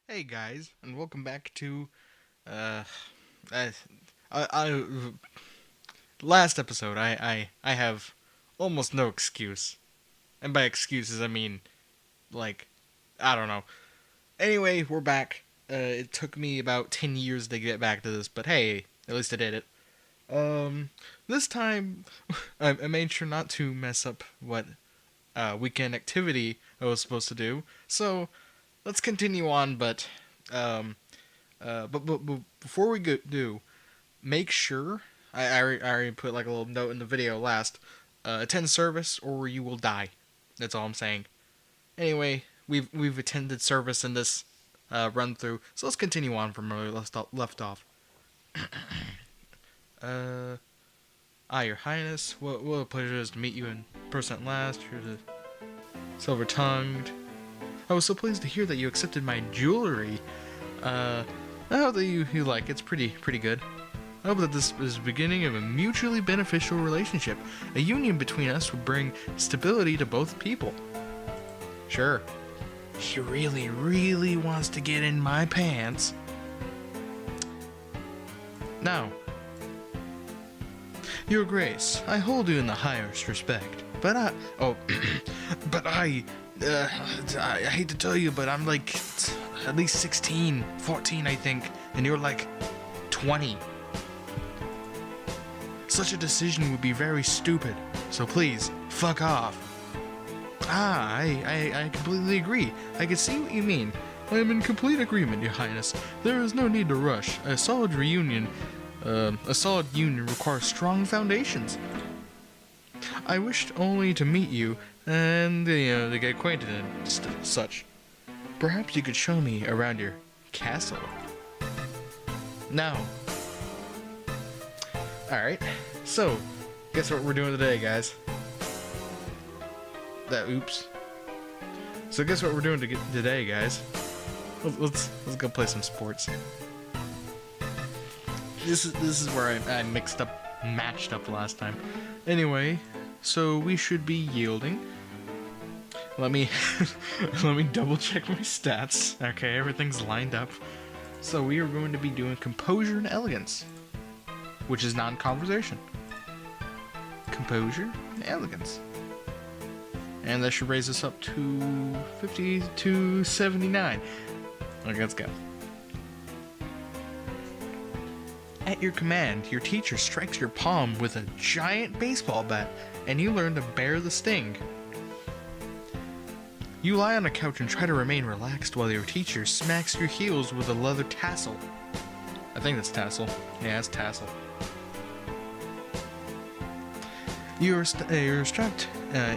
Hey guys, and welcome back to uh, I, I last episode. I have almost no excuse, and by excuses I mean like I don't know. Anyway, we're back. It took me about 10 years to get back to this, but hey, at least I did it. This time I made sure not to mess up what weekend activity I was supposed to do. So let's continue on, but before we do, make sure I already put like a little note in the video last. Attend service or you will die. That's all I'm saying. Anyway, we've attended service in this run through, so let's continue on from where we left off. Your Highness, what a pleasure it is to meet you in person at last. You're the silver-tongued. I was so pleased to hear that you accepted my jewelry. I hope that you like it. It's pretty good. I hope that this is the beginning of a mutually beneficial relationship. A union between us would bring stability to both people. Sure. He really wants to get in my pants. Now, Your Grace, I hold you in the highest respect, but I hate to tell you, but I'm like at least 16, 14, I think, and you're like 20. Such a decision would be very stupid, so please, fuck off. I completely agree. I can see what you mean. I am in complete agreement, Your Highness. There is no need to rush. A solid union requires strong foundations. I wished only to meet you and to get acquainted and such. Perhaps you could show me around your castle. Now. Alright, so, guess what we're doing today, guys? Oops. So guess what we're doing today, guys? Let's go play some sports. This is where I matched up last time. Anyway, so we should be yielding. Let me double check my stats. Okay, everything's lined up. So we are going to be doing composure and elegance, which is non-conversation. Composure and elegance. And that should raise us up to 50 to 79. Okay, let's go. At your command, your teacher strikes your palm with a giant baseball bat, and you learn to bear the sting. You lie on a couch and try to remain relaxed while your teacher smacks your heels with a leather tassel. I think that's tassel. Yeah, it's tassel. You're strapped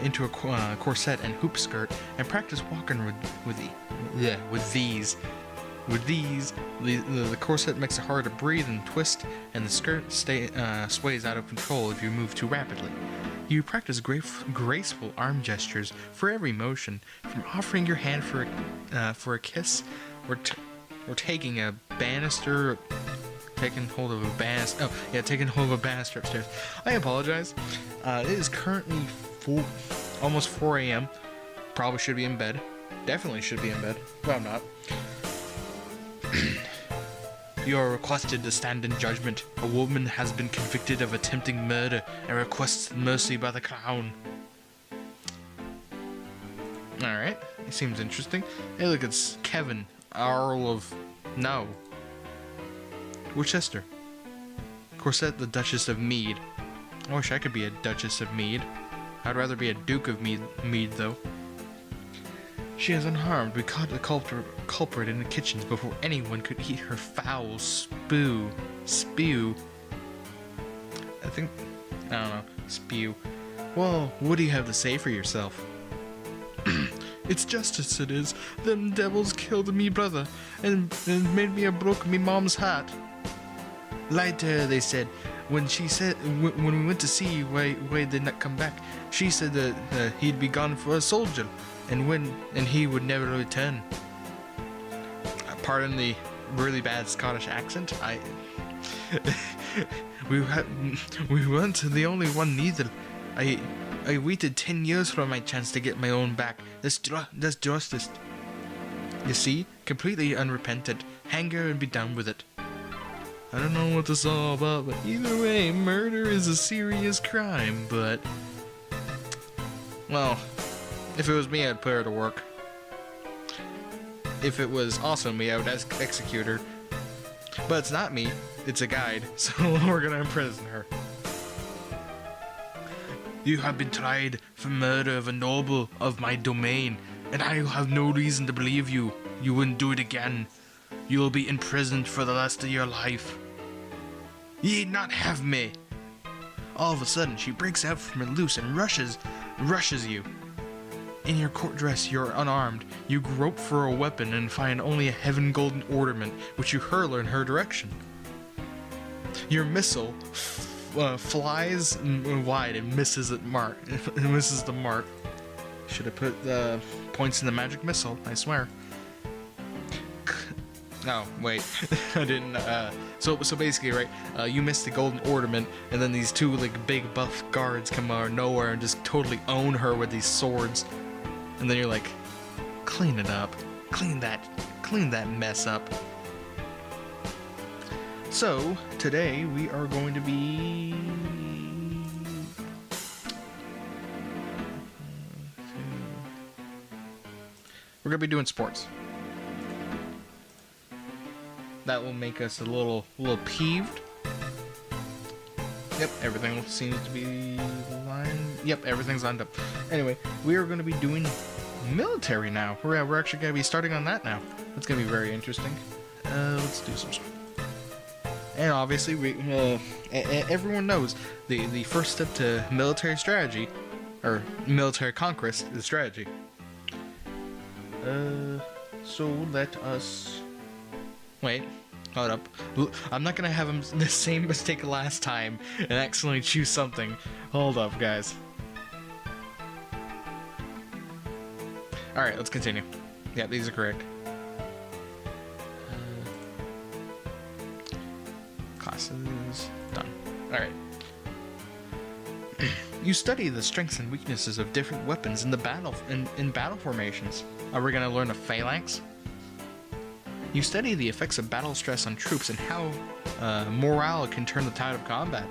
into a corset and hoop skirt and practice walking with these. The corset makes it hard to breathe and twist, and the skirt sways out of control if you move too rapidly. You practice graceful arm gestures for every motion, from offering your hand for a kiss, or taking a banister. Taking hold of a banister upstairs. I apologize. It is currently almost 4 a.m. Probably should be in bed. Definitely should be in bed, but I'm not. You are requested to stand in judgment. A woman has been convicted of attempting murder and requests mercy by the crown. Alright, it seems interesting. Hey, look, it's Kevin, Earl of... No. Worcester. Corset, the Duchess of Mead. I wish I could be a Duchess of Mead. I'd rather be a Duke of Mead though. She is unharmed. We caught the culprit in the kitchen before anyone could eat her foul spew. I don't know. Spew. Well, what do you have to say for yourself? It's justice, it is. Them devils killed me brother and made me a broke me mom's hat. Lied to her, they said. When we went to see why did not come back, she said that he'd be gone for a soldier, and he would never return. Pardon the really bad Scottish accent. We weren't the only one neither. I waited 10 years for my chance to get my own back. That's justice. You see, completely unrepentant. Hang her and be done with it. I don't know what this is all about, but either way, murder is a serious crime, but... Well, if it was me, I'd put her to work. If it was also me, I would execute her. But it's not me, it's a guide, so we're gonna imprison her. You have been tried for murder of a noble of my domain, and I have no reason to believe you. You wouldn't do it again. You will be imprisoned for the rest of your life. Ye not have me. All of a sudden, she breaks out from her loose and rushes you. In your court dress, you're unarmed. You grope for a weapon and find only a heaven golden ornament, which you hurl in her direction. Your missile flies wide and misses the mark. Should have put the points in the magic missile, I swear. No, wait, I didn't. So basically, right? You missed the golden ornament, and then these two like big buff guards come out of nowhere and just totally own her with these swords. And then you're like, clean it up, clean that mess up. So today we are going to be doing sports. That will make us a little peeved. Yep, everything seems to be lined. Yep, everything's lined up. Anyway, we are going to be doing military now. We're actually going to be starting on that now. That's going to be very interesting. Let's do some. And obviously, everyone knows the first step to military strategy, or military conquest, is strategy. So let us... Wait, hold up. I'm not gonna have him the same mistake last time and accidentally choose something. Hold up, guys. Alright, let's continue. Yeah, these are correct. Classes done. Alright. You study the strengths and weaknesses of different weapons in the battle formations. Are we gonna learn a phalanx? You study the effects of battle stress on troops and how morale can turn the tide of combat.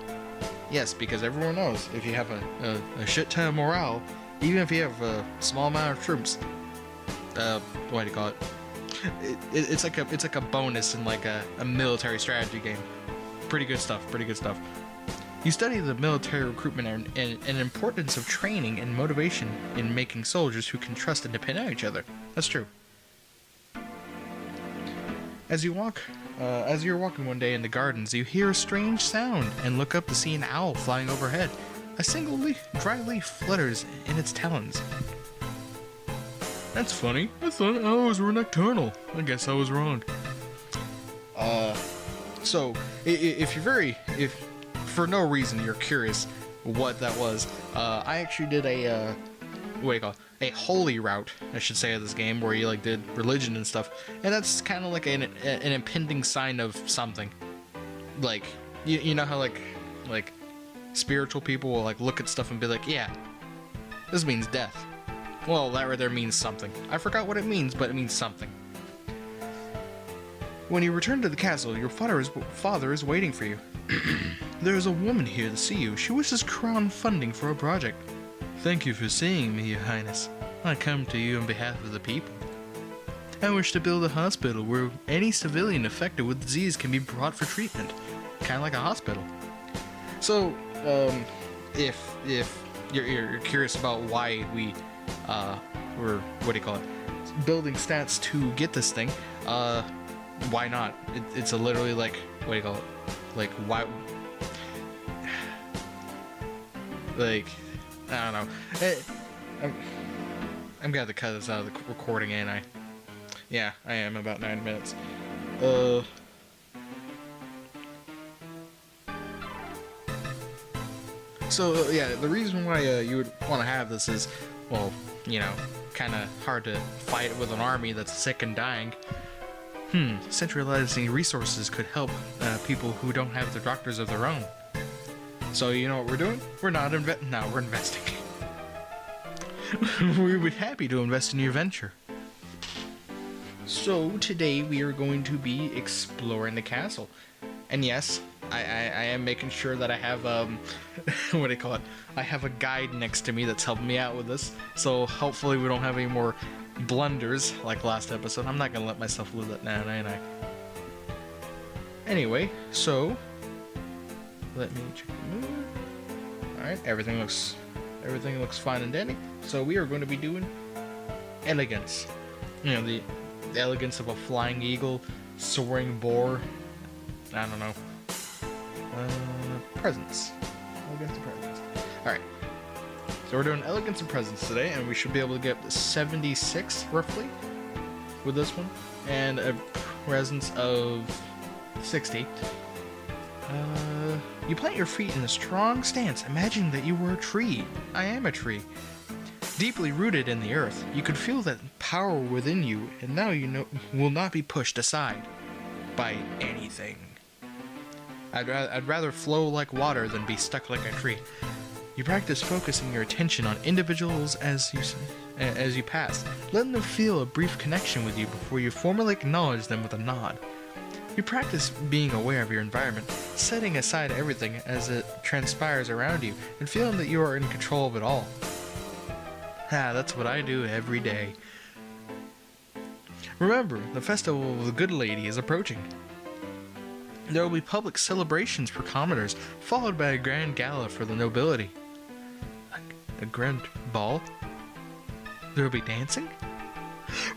Yes, because everyone knows if you have a shit ton of morale, even if you have a small amount of troops, what do you call it? It's like a bonus in like a military strategy game. Pretty good stuff. You study the military recruitment and importance of training and motivation in making soldiers who can trust and depend on each other. That's true. As you're walking one day in the gardens, you hear a strange sound and look up to see an owl flying overhead. A single dry leaf flutters in its talons. That's funny. I thought owls were nocturnal. I guess I was wrong. So if for no reason you're curious what that was, I actually did a a holy route, I should say, of this game, where you like did religion and stuff, and that's kind of like an impending sign of something. Like you know how like spiritual people will like look at stuff and be like, yeah, this means death. Well, that right there means something. I forgot what it means, but it means something. When you return to the castle, your father is waiting for you. There is a woman here to see you. She wishes crown funding for a project. Thank you for seeing me, Your Highness. I come to you on behalf of the people. I wish to build a hospital where any civilian affected with disease can be brought for treatment. Kind of like a hospital. So, if you're curious about why we were, building stats to get this thing, why not? It's literally like, like, why... Like, I don't know. I'm gonna have to cut this out of the recording, ain't I? Yeah, I am, about 9 minutes. So, yeah, the reason why you would want to have this is, well, you know, kind of hard to fight with an army that's sick and dying. Centralizing resources could help people who don't have the doctors of their own. So, you know what we're doing? We're not we're investing. We would be happy to invest in your venture. So today we are going to be exploring the castle. And yes, I am making sure that I have, what do you call it? I have a guide next to me that's helping me out with this. So hopefully we don't have any more blunders like last episode. I'm not going to let myself live that now, am I? Anyway, so let me check the mood. Alright, everything looks fine and dandy. So we are going to be doing elegance. You know, the elegance of a flying eagle, soaring boar. I don't know. Presence. Elegance and presence. Alright. So we're doing elegance and presence today, and we should be able to get 76 roughly with this one, and a presence of 60. You plant your feet in a strong stance, imagining that you were a tree. I am a tree. Deeply rooted in the earth, you could feel that power within you, and now you know will not be pushed aside by anything. I'd rather flow like water than be stuck like a tree. You practice focusing your attention on individuals as you pass, letting them feel a brief connection with you before you formally acknowledge them with a nod. You practice being aware of your environment, setting aside everything as it transpires around you, and feeling that you are in control of it all. That's what I do every day. Remember, the festival of the Good Lady is approaching. There will be public celebrations for commoners, followed by a grand gala for the nobility. A grand ball? There will be dancing?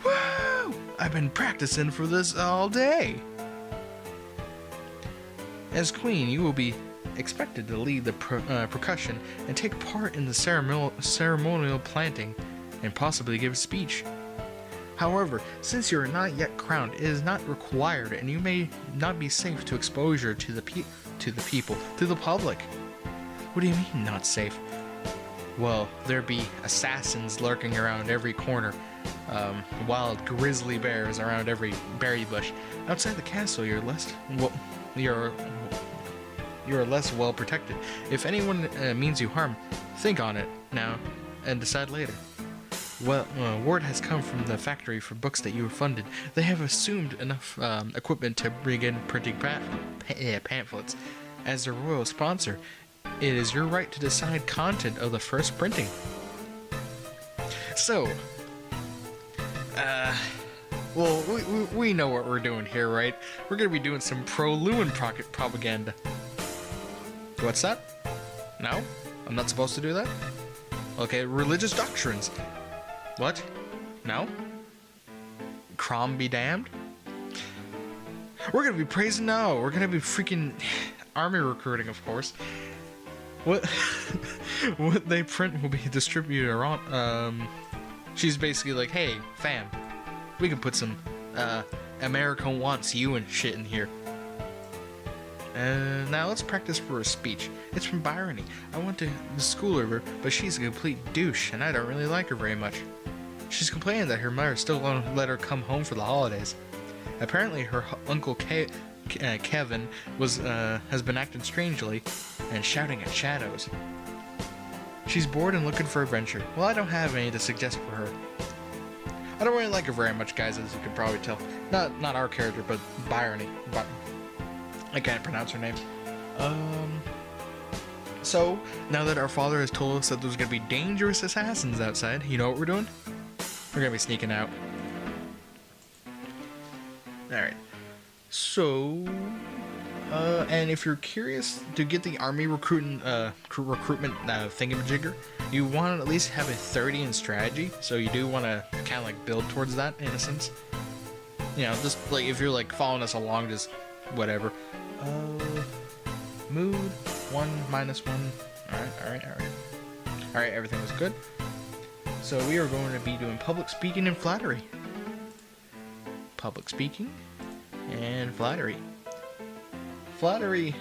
Woo! I've been practicing for this all day. As queen, you will be expected to lead the percussion and take part in the ceremonial planting and possibly give a speech. However, since you are not yet crowned, it is not required, and you may not be safe to exposure to the people, to the public. What do you mean, not safe? Well, there be assassins lurking around every corner, wild grizzly bears around every berry bush. Outside the castle, you're less well protected. If anyone means you harm, think on it now and decide later. Well, word has come from the factory for books that you were funded. They have assumed enough equipment to begin printing pamphlets. As the royal sponsor, it is your right to decide content of the first printing. So, well, we know what we're doing here, right? We're gonna be doing some pro-Lewin propaganda. What's that? No? I'm not supposed to do that? Okay, religious doctrines. What? No? Crom be damned? We're gonna be praising no. We're gonna be freaking army recruiting, of course. What what they print will be distributed around. She's basically like, hey, fam, we can put some America wants you and shit in here. Now let's practice for a speech. It's from Byrony. I went to the school with her, but she's a complete douche, and I don't really like her very much. She's complaining that her mother still won't let her come home for the holidays. Apparently, her uncle Kevin has been acting strangely and shouting at shadows. She's bored and looking for adventure. Well, I don't have any to suggest for her. I don't really like her very much, guys, as you can probably tell. Not our character, but Byrony. I can't pronounce her name. So, now that our father has told us that there's gonna be dangerous assassins outside, you know what we're doing? We're gonna be sneaking out. Alright. So, and if you're curious to get the army recruitment thingamajigger, you want to at least have a 30 in strategy, so you do want to kind of like build towards that in a sense. You know, just like if you're like following us along, just whatever. Mood 1 minus 1. Alright, everything was good. So we are going to be doing public speaking and flattery. Public speaking and flattery. Flattery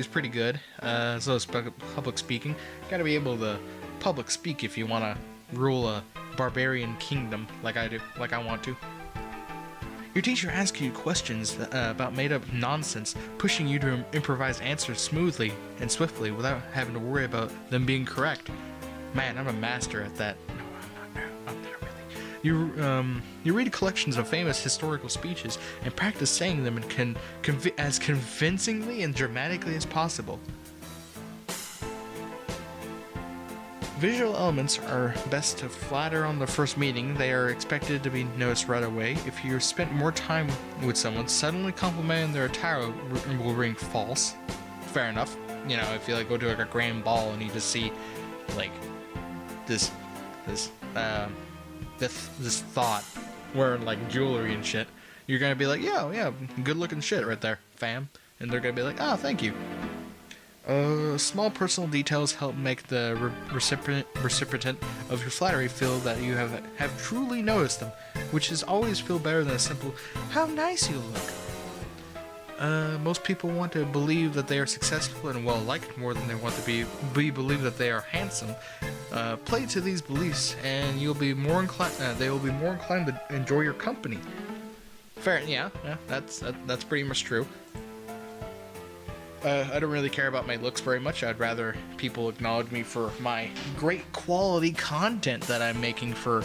is pretty good. So is public speaking. Gotta be able to public speak if you want to rule a barbarian kingdom like I do, like I want to. Your teacher asks you questions about made-up nonsense, pushing you to improvise answers smoothly and swiftly without having to worry about them being correct. Man, I'm a master at that. No, I'm not really. You read collections of famous historical speeches and practice saying them as convincingly and dramatically as possible. Visual elements are best to flatter on the first meeting. They are expected to be noticed right away. If you spent more time with someone, suddenly complimenting their attire will ring false. Fair enough. You know, if you like go to like a grand ball and you just see like this thought wearing like jewelry and shit, you're gonna be like, yeah, good looking shit right there, fam. And they're gonna be like, oh, thank you. Small personal details help make the recipient of your flattery feel that you have truly noticed them, which is always feel better than a simple, how nice you look. Most people want to believe that they are successful and well-liked more than they want to be believed that they are handsome. Play to these beliefs, and you'll be more inclined. They will be more inclined to enjoy your company. Fair, yeah, that's pretty much true. I don't really care about my looks very much. I'd rather people acknowledge me for my great quality content that I'm making for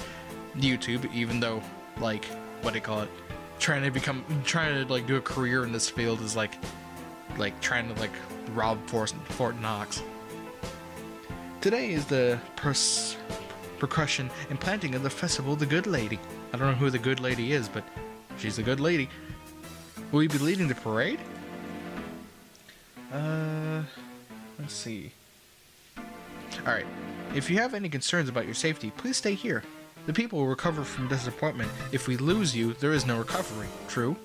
YouTube, even though, like, what do you call it? Trying to like do a career in this field is like trying to like rob Fort Knox. Today is the percussion and planting of the festival of the Good Lady. I don't know who the Good Lady is, but she's a good lady. Will you be leading the parade? Let's see. Alright, if you have any concerns about your safety, please stay here. The people will recover from disappointment. If we lose you, there is no recovery. True.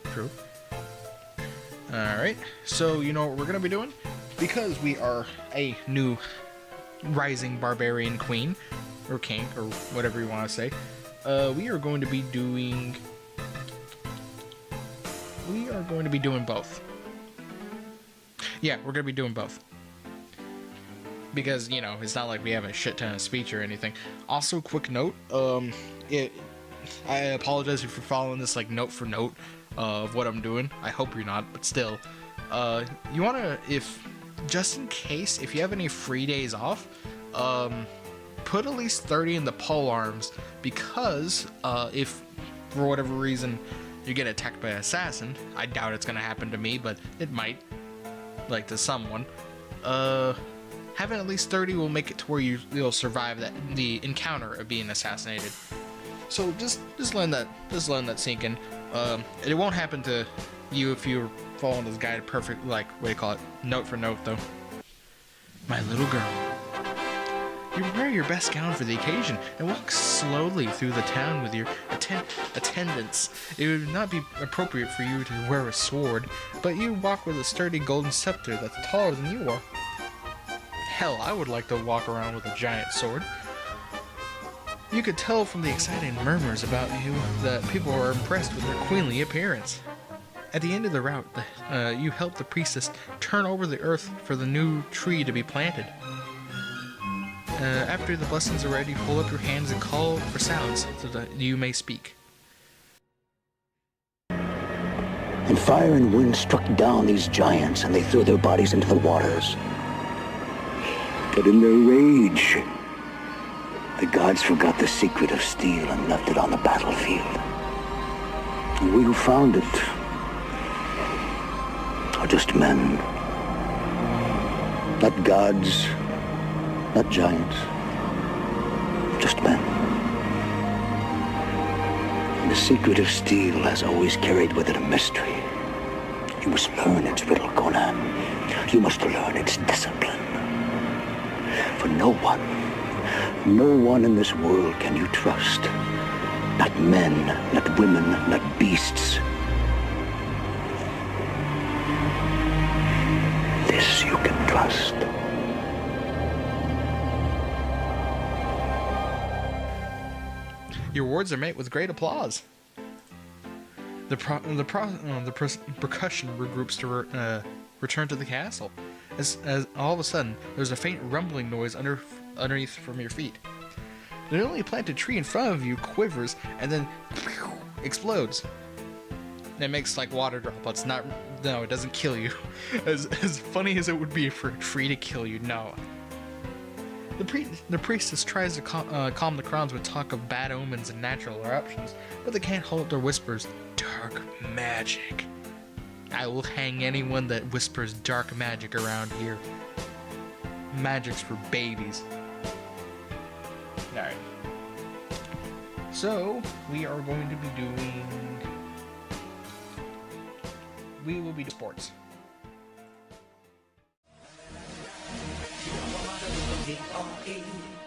Alright, so you know what we're gonna be doing? Because we are a new rising barbarian queen, or king, or whatever you want to say, we are going to be doing both. Yeah, we're going to be doing both. Because, you know, it's not like we have a shit ton of speech or anything. Also, quick note, I apologize if you're following this, like, note for note of what I'm doing. I hope you're not, but still. You want to, just in case, if you have any free days off, put at least 30 in the pole arms, because, if, for whatever reason, you get attacked by an assassin, I doubt it's going to happen to me, but it might. Like to someone, having at least 30 will make it to where you'll survive the encounter of being assassinated. So just letting that sink in. It won't happen to you if you're following this guide perfect, like what do you call it, note for note though. My little girl, you wear your best gown for the occasion and walk slowly through the town with your attendants. It would not be appropriate for you to wear a sword, but you walk with a sturdy golden scepter that's taller than you are. Hell, I would like to walk around with a giant sword. You could tell from the excited murmurs about you that people are impressed with your queenly appearance. At the end of the route, you help the priestess turn over the earth for the new tree to be planted. After the blessings are ready, hold up your hands and call for sounds so that you may speak. And fire and wind struck down these giants, and they threw their bodies into the waters. But in their rage, the gods forgot the secret of steel and left it on the battlefield. And we who found it are just men. Not gods, not giants, just men. And the secret of steel has always carried with it a mystery. You must learn its riddle, Conan. You must learn its discipline. For no one in this world can you trust. Not men, not women, not beasts. This you can trust. Your words are met with great applause. The percussion regroups to return to the castle. As all of a sudden, there's a faint rumbling noise underneath from your feet. The newly planted tree in front of you quivers and then explodes. And it makes like water droplets. No, it doesn't kill you. As funny as it would be for a tree to kill you, no. The priestess tries to calm the crowds with talk of bad omens and natural eruptions, but they can't hold their whispers. Dark magic. I will hang anyone that whispers dark magic around here. Magic's for babies. Alright. So, we are going to be doing... We will be doing sports.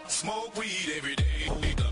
Smoke weed every day.